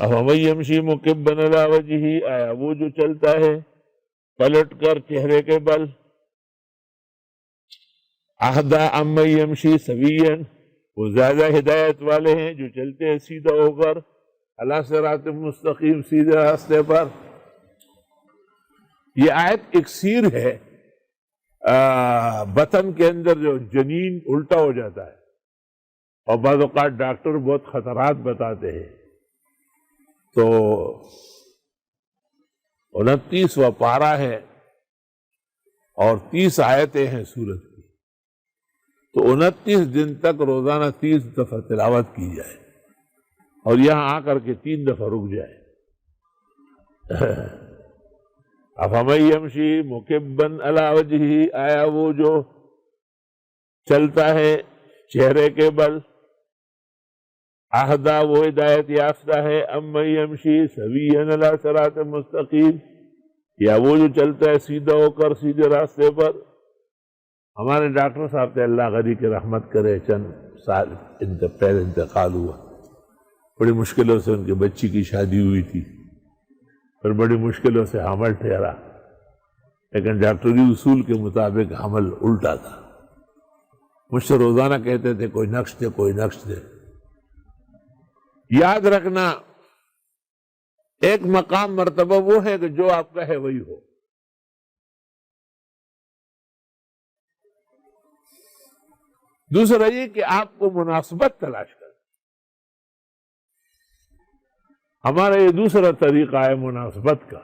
أَفَمَن يَمْشِي مُكِبًّا عَلَىٰ وَجْهِهِ، آیا وہ جو چلتا ہے پلٹ کر چہرے کے بل، اہدیٰ أَمَّن يَمْشِي سَوِيًّا، وہ زیادہ ہدایت والے ہیں جو چلتے ہیں سیدھا ہو کر علی صراط مستقیم، سیدھے راستے پر۔ یہ آیت اکسیر ہے بطن کے اندر جو جنین الٹا ہو جاتا ہے، اور بعض اوقات ڈاکٹر بہت خطرات بتاتے ہیں، تو 29واں پارہ ہے اور 30 آیتیں ہیں سورت کی، تو 29 دن تک روزانہ 30 دفعہ تلاوت کی جائے، اور یہاں آ کر کے 3 دفعہ رک جائے۔ أَفَمَن يَمْشِي مُكِبًّا عَلَىٰ وَجْهِهِ، آیا وہ جو چلتا ہے چہرے کے بل، اہدیٰ وہ ہدایت یافتہ ہے، أَمَّن يَمْشِي سَوِيًّا عَلَىٰ صِرَاطٍ مُسْتَقِيمٍ، یا وہ جو چلتا ہے سیدھا ہو کر سیدھے راستے پر۔ ہمارے ڈاکٹر صاحب تھے، اللہ غنی کی رحمت کرے، چند سال پہلے انتقال ہوا، بڑی مشکلوں سے ان کی بچی کی شادی ہوئی تھی، پھر بڑی مشکلوں سے حمل ٹھہرا، لیکن ڈاکٹری اصول کے مطابق حمل الٹا تھا۔ مجھ سے روزانہ کہتے تھے کوئی نقش دے، کوئی نقش دے۔ یاد رکھنا، ایک مقام مرتبہ وہ ہے کہ جو آپ کا ہے وہی ہو۔ دوسرا یہ کہ آپ کو مناسبت تلاش کر، ہمارا یہ دوسرا طریقہ ہے مناسبت کا،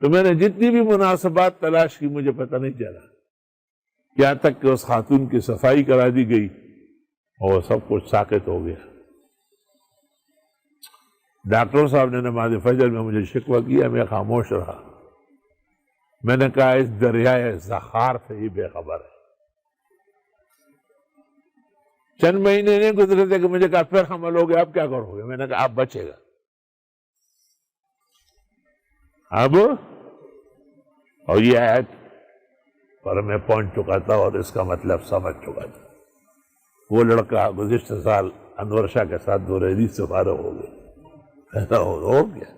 تو میں نے جتنی بھی مناسبات تلاش کی مجھے پتہ نہیں چلا، یہاں تک کہ اس خاتون کی صفائی کرا دی گئی اور سب کچھ ساکت ہو گیا۔ ڈاکٹر صاحب نے نماز فجر میں مجھے شکوہ کیا، میں خاموش رہا۔ میں نے کہا اس دریائے زخار سے ہی بے خبر ہے۔ چند مہینے نہیں گزرے تھے کہ مجھے کہا پھر حمل ہو گیا، اب کیا کرو گے؟ میں نے کہا آپ بچے گا اب، اور یہ آیت پر میں پہنچ چکا تھا اور اس کا مطلب سمجھ چکا تھا۔ وہ لڑکا گزشتہ سال انور شاہ کے ساتھ دوریری سے فارغ ہو گیا، ایسا ہو گیا۔